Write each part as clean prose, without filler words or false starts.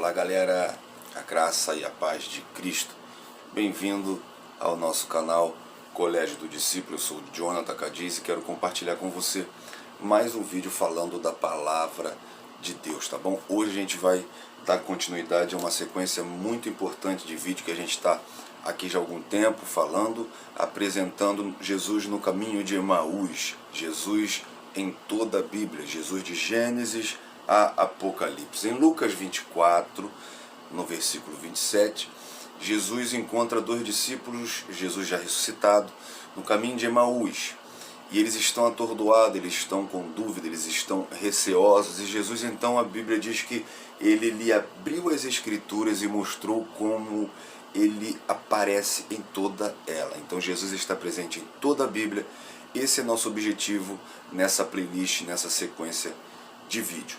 Fala galera, a graça e a paz de Cristo. Bem-vindo ao nosso canal Colégio do Discípulo. Eu sou Jonathan Cadiz e quero compartilhar com você mais um vídeo falando da palavra de Deus, tá bom? Hoje a gente vai dar continuidade a uma sequência muito importante de vídeo que a gente está aqui já há algum tempo falando, apresentando Jesus no caminho de Emaús, Jesus em toda a Bíblia, Jesus de Gênesis a Apocalipse. Em Lucas 24, no versículo 27, Jesus encontra dois discípulos, Jesus já ressuscitado, no caminho de Emaús. E eles estão atordoados, eles estão com dúvida, eles estão receosos. E Jesus, então, a Bíblia diz que ele lhe abriu as Escrituras e mostrou como ele aparece em toda ela. Então Jesus está presente em toda a Bíblia. Esse é nosso objetivo nessa playlist, nessa sequência de vídeo.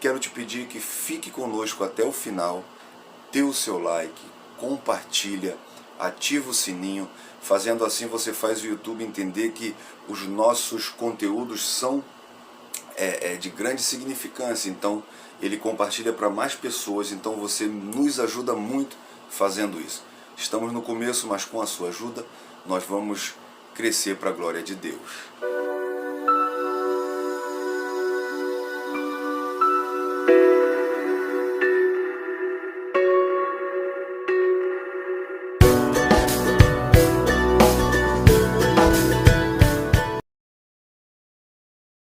Quero te pedir que fique conosco até o final, dê o seu like, compartilha, ativa o sininho. Fazendo assim você faz o YouTube entender que os nossos conteúdos são de grande significância. Então ele compartilha para mais pessoas, então você nos ajuda muito fazendo isso. Estamos no começo, mas com a sua ajuda nós vamos crescer para a glória de Deus.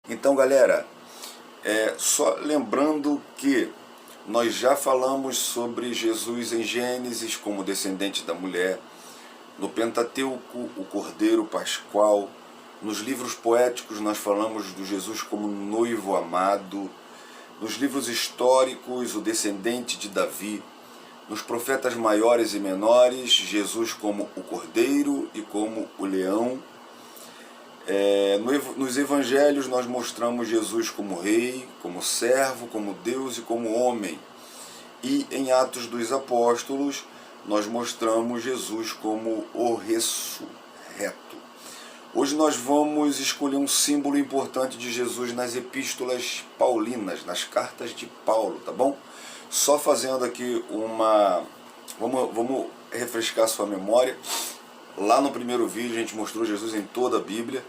Então galera, só lembrando que nós já falamos sobre Jesus em Gênesis como descendente da mulher, no Pentateuco o Cordeiro Pascual, nos livros poéticos nós falamos do Jesus como noivo amado, nos livros históricos o descendente de Davi, nos profetas maiores e menores Jesus como o Cordeiro e como o leão. Nos evangelhos nós mostramos Jesus como rei, como servo, como Deus e como homem. E em Atos dos Apóstolos nós mostramos Jesus como o ressurreto. Hoje nós vamos escolher um símbolo importante de Jesus nas epístolas paulinas, nas cartas de Paulo, tá bom? Só fazendo aqui vamos refrescar sua memória. Lá no primeiro vídeo a gente mostrou Jesus em toda a Bíblia.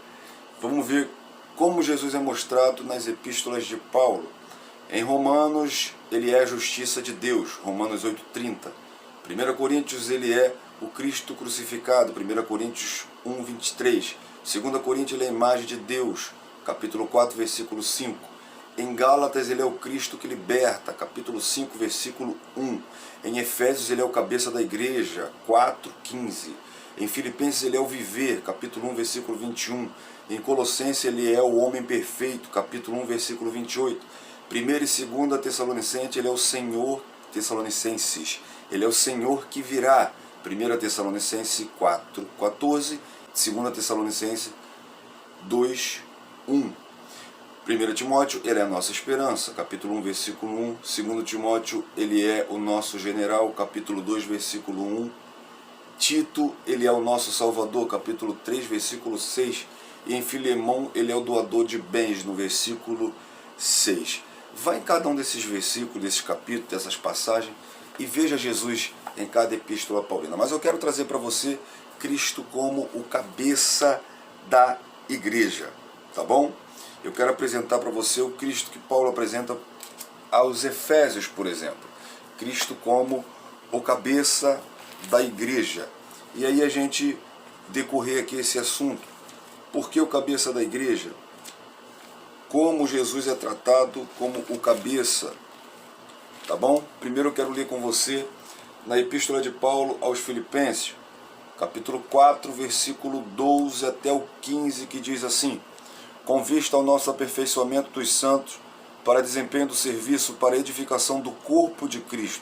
Vamos ver como Jesus é mostrado nas epístolas de Paulo. Em Romanos, ele é a justiça de Deus, Romanos 8,30. 1 Coríntios, ele é o Cristo crucificado, 1 Coríntios 1,23. 2 Coríntios, ele é a imagem de Deus, capítulo 4, versículo 5. Em Gálatas, ele é o Cristo que liberta, capítulo 5, versículo 1. Em Efésios, ele é o cabeça da igreja, 4,15. Em Filipenses, ele é o viver, capítulo 1, versículo 21. Em Colossenses, ele é o homem perfeito, capítulo 1, versículo 28. 1 e 2 Tessalonicenses, ele é o Senhor, Tessalonicenses, ele é o Senhor que virá, 1 Tessalonicenses 4, 14, 2 Tessalonicenses 2, 1. 1 Timóteo, ele é a nossa esperança, capítulo 1, versículo 1. 2 Timóteo, ele é o nosso general, capítulo 2, versículo 1. Tito, ele é o nosso Salvador, capítulo 3, versículo 6. E em Filemão, ele é o doador de bens, no versículo 6. Vai em cada um desses versículos, desses capítulos, dessas passagens, e veja Jesus em cada epístola paulina. Mas eu quero trazer para você Cristo como o cabeça da igreja, tá bom? Eu quero apresentar para você o Cristo que Paulo apresenta aos Efésios, por exemplo. Cristo como o cabeça da igreja. E aí a gente decorrer aqui esse assunto. Por que o cabeça da igreja? Como Jesus é tratado como o cabeça, tá bom? Primeiro eu quero ler com você na epístola de Paulo aos Filipenses, capítulo 4, versículo 12 até o 15, que diz assim: com vista ao nosso aperfeiçoamento dos santos, para desempenho do serviço, para a edificação do corpo de Cristo,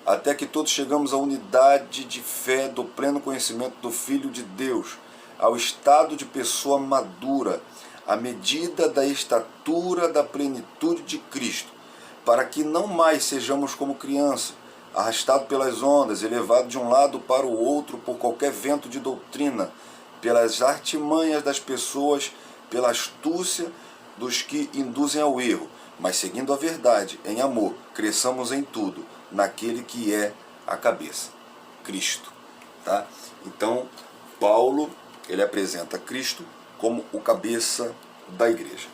até que todos chegamos à unidade de fé do pleno conhecimento do Filho de Deus, ao estado de pessoa madura, à medida da estatura da plenitude de Cristo, para que não mais sejamos como crianças, arrastados pelas ondas, elevados de um lado para o outro por qualquer vento de doutrina, pelas artimanhas das pessoas, pela astúcia dos que induzem ao erro, mas seguindo a verdade, em amor, cresçamos em tudo, naquele que é a cabeça, Cristo. Tá? Então, Paulo, ele apresenta Cristo como o cabeça da igreja.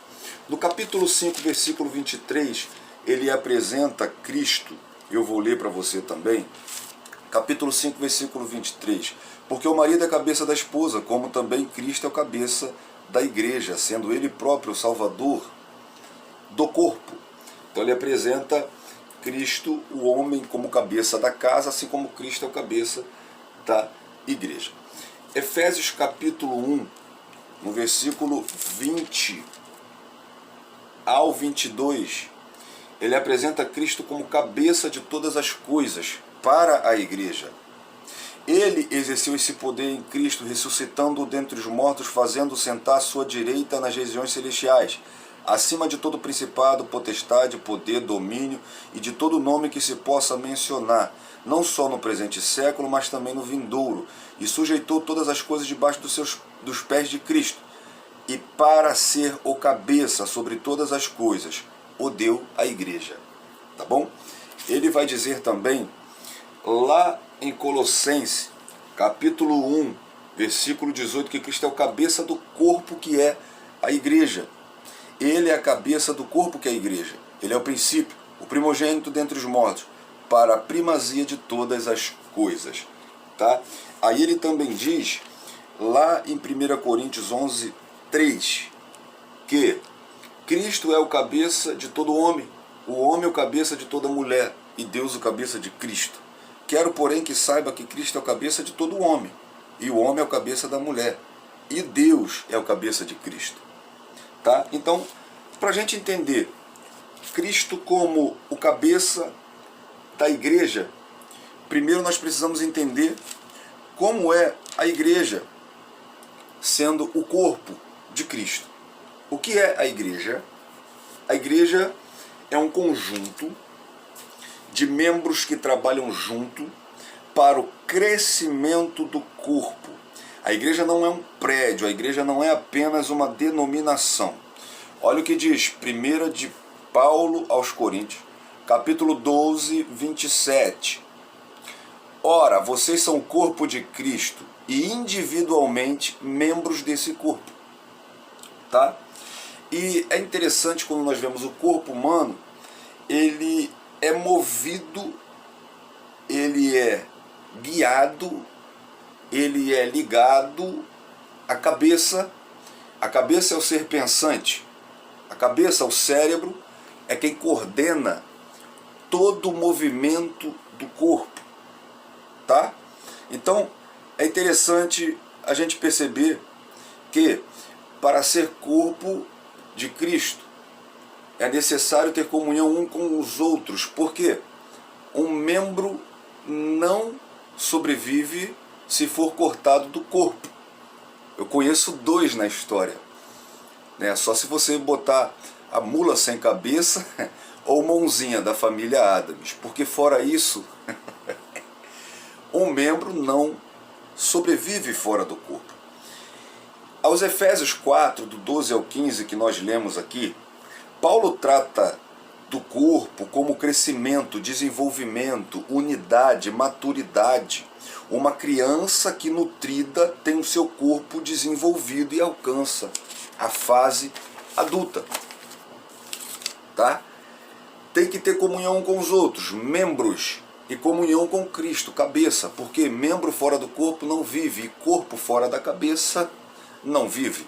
No capítulo 5, versículo 23, ele apresenta Cristo, eu vou ler para você também, capítulo 5, versículo 23, porque o marido é a cabeça da esposa, como também Cristo é o cabeça da igreja, sendo ele próprio o salvador do corpo. Então ele apresenta Cristo, o homem, como cabeça da casa, assim como Cristo é o cabeça da igreja. Efésios capítulo 1, no versículo 20 ao 22, ele apresenta Cristo como cabeça de todas as coisas para a igreja. Ele exerceu esse poder em Cristo, ressuscitando-o dentre os mortos, fazendo-o sentar à sua direita nas regiões celestiais, acima de todo principado, potestade, poder, domínio e de todo nome que se possa mencionar, não só no presente século, mas também no vindouro, e sujeitou todas as coisas debaixo dos pés de Cristo, e para ser o cabeça sobre todas as coisas, o deu à igreja. Tá bom? Ele vai dizer também, lá em Colossenses, capítulo 1, versículo 18, que Cristo é o cabeça do corpo que é a igreja. Ele é a cabeça do corpo que é a igreja. Ele é o princípio, o primogênito dentre os mortos, para a primazia de todas as coisas. Tá? Aí ele também diz, lá em 1 Coríntios 11, 3, que Cristo é o cabeça de todo homem, o homem é o cabeça de toda mulher, e Deus o cabeça de Cristo. Quero, porém, que saiba que Cristo é o cabeça de todo homem, e o homem é o cabeça da mulher, e Deus é o cabeça de Cristo. Tá? Então, para a gente entender Cristo como o cabeça da igreja, primeiro nós precisamos entender como é a igreja, sendo o corpo de Cristo. O que é a igreja? A igreja é um conjunto de membros que trabalham junto para o crescimento do corpo. A igreja não é um prédio, a igreja não é apenas uma denominação. Olha o que diz 1 de Paulo aos Coríntios, capítulo 12, 27. Ora, vocês são o corpo de Cristo e individualmente membros desse corpo. Tá? E é interessante quando nós vemos o corpo humano, ele é movido, ele é guiado, ele é ligado à cabeça. A cabeça é o ser pensante, a cabeça, o cérebro, é quem coordena todo o movimento do corpo. Tá? Então, é interessante a gente perceber que para ser corpo de Cristo é necessário ter comunhão um com os outros, porque um membro não sobrevive se for cortado do corpo. Eu conheço 2 na história, né? Só se você botar a mula sem cabeça ou mãozinha da família Adams, porque fora isso, um membro não sobrevive fora do corpo. Aos Efésios 4, do 12 ao 15, que nós lemos aqui, Paulo trata do corpo como crescimento, desenvolvimento, unidade, maturidade. Uma criança que nutrida tem o seu corpo desenvolvido e alcança a fase adulta. Tá? Tem que ter comunhão com os outros, membros, e comunhão com Cristo, cabeça, porque membro fora do corpo não vive, e corpo fora da cabeça não vive.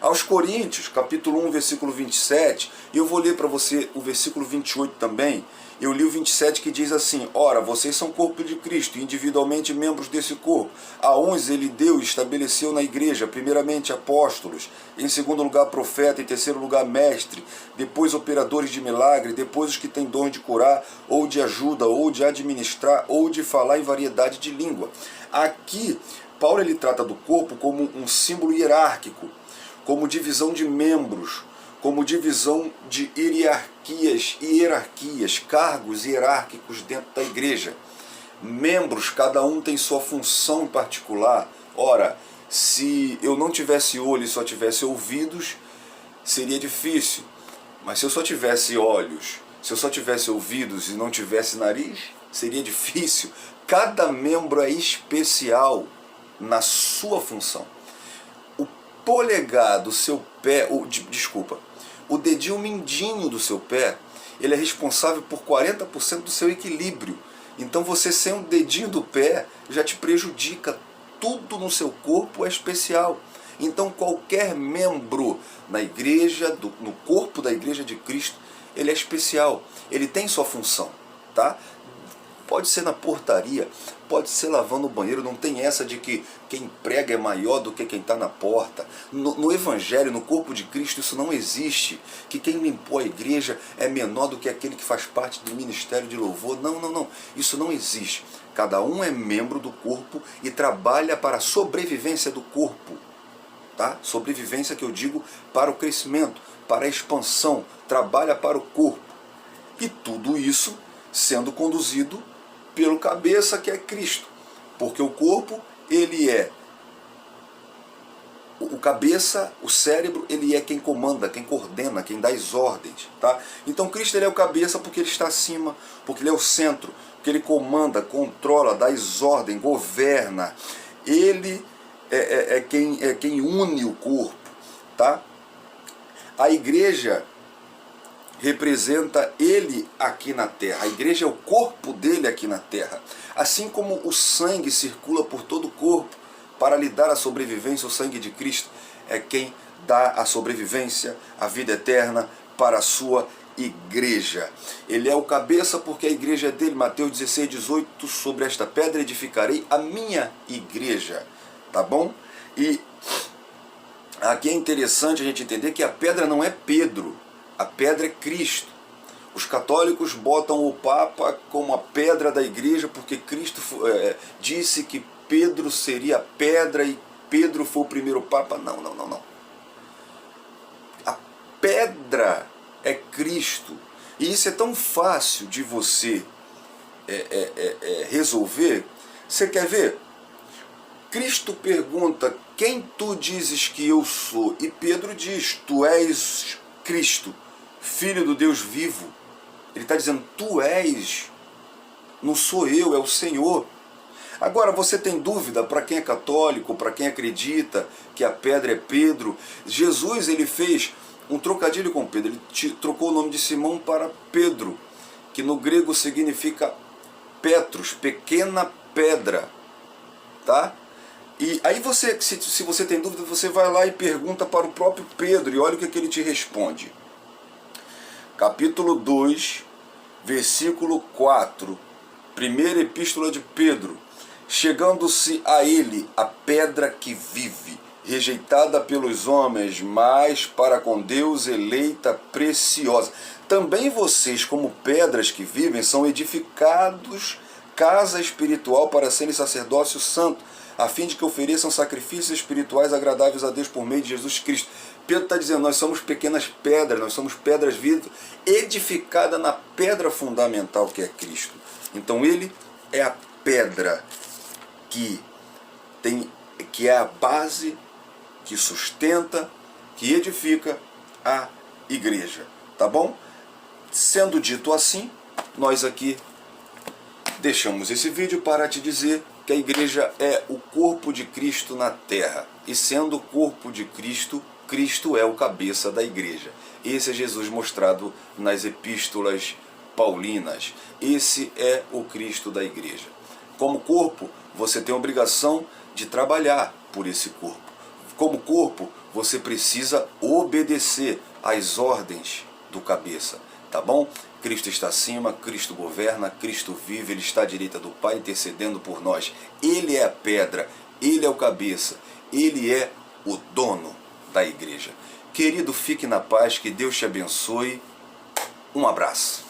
Aos Coríntios, capítulo 1, versículo 27, e eu vou ler para você o versículo 28 também. Eu li o 27 que diz assim: ora, vocês são corpo de Cristo, individualmente membros desse corpo. A uns ele deu e estabeleceu na igreja, primeiramente apóstolos, em segundo lugar profeta, em terceiro lugar mestre, depois operadores de milagre, depois os que têm dom de curar, ou de ajuda, ou de administrar, ou de falar em variedade de língua. Aqui, Paulo ele trata do corpo como um símbolo hierárquico, como divisão de membros, como divisão de hierarquias, cargos hierárquicos dentro da igreja. Membros, cada um tem sua função em particular. Ora, se eu não tivesse olho e só tivesse ouvidos, seria difícil. Mas se eu só tivesse olhos, se eu só tivesse ouvidos e não tivesse nariz, seria difícil. Cada membro é especial na sua função. O polegar do seu pé, o dedinho mindinho do seu pé, ele é responsável por 40% do seu equilíbrio. Então você sem o dedinho do pé já te prejudica. Tudo no seu corpo é especial. Então qualquer membro na igreja, no corpo da igreja de Cristo, ele é especial. Ele tem sua função, tá? Pode ser na portaria, pode ser lavando o banheiro, não tem essa de que quem prega é maior do que quem está na porta. No Evangelho, no corpo de Cristo, isso não existe. Que quem limpou a igreja é menor do que aquele que faz parte do ministério de louvor. Não, não, não. Isso não existe. Cada um é membro do corpo e trabalha para a sobrevivência do corpo. Tá? Sobrevivência que eu digo para o crescimento, para a expansão, trabalha para o corpo. E tudo isso sendo conduzido pelo cabeça, que é Cristo. Porque o corpo, ele é o cabeça, o cérebro, ele é quem comanda, quem coordena, quem dá as ordens. Tá? Então Cristo, ele é o cabeça porque ele está acima, porque ele é o centro, porque ele comanda, controla, dá as ordens, governa. Ele é quem une o corpo. Tá? A igreja representa ele aqui na terra. A igreja é o corpo dele aqui na terra. Assim como o sangue circula por todo o corpo para lhe dar a sobrevivência, o sangue de Cristo é quem dá a sobrevivência, a vida eterna para a sua igreja. Ele é o cabeça porque a igreja é dele. Mateus 16, 18, sobre esta pedra edificarei a minha igreja. Tá bom? E aqui é interessante a gente entender que a pedra não é Pedro. A pedra é Cristo. Os católicos botam o Papa como a pedra da igreja porque Cristo disse que Pedro seria a pedra e Pedro foi o primeiro Papa. Não, não, não, não. A pedra é Cristo. E isso é tão fácil de você resolver. Você quer ver? Cristo pergunta, quem tu dizes que eu sou? E Pedro diz, tu és Cristo, Filho do Deus vivo. Ele está dizendo, tu és, não sou eu, é o Senhor. Agora, você tem dúvida, para quem é católico, para quem acredita que a pedra é Pedro, Jesus, ele fez um trocadilho com Pedro, ele trocou o nome de Simão para Pedro, que no grego significa Petros, pequena pedra, tá? E aí você, se você tem dúvida, você vai lá e pergunta para o próprio Pedro, e olha o que ele te responde. Capítulo 2, versículo 4, primeira epístola de Pedro. Chegando-se a ele a pedra que vive, rejeitada pelos homens, mas para com Deus eleita, preciosa. Também vocês, como pedras que vivem, são edificados casa espiritual para serem sacerdócio santo, a fim de que ofereçam sacrifícios espirituais agradáveis a Deus por meio de Jesus Cristo. Pedro está dizendo, nós somos pequenas pedras, nós somos pedras vivas, edificadas na pedra fundamental que é Cristo. Então ele é a pedra que é a base, que sustenta, que edifica a igreja. Tá bom? Sendo dito assim, nós aqui deixamos esse vídeo para te dizer que a igreja é o corpo de Cristo na terra. E sendo o corpo de Cristo, Cristo é o cabeça da igreja. Esse é Jesus mostrado nas epístolas paulinas. Esse é o Cristo da igreja. Como corpo, você tem a obrigação de trabalhar por esse corpo. Como corpo, você precisa obedecer às ordens do cabeça. Tá bom? Cristo está acima, Cristo governa, Cristo vive, Ele está à direita do Pai intercedendo por nós. Ele é a pedra, Ele é o cabeça, Ele é o dono da igreja. Querido, fique na paz, que Deus te abençoe. Um abraço.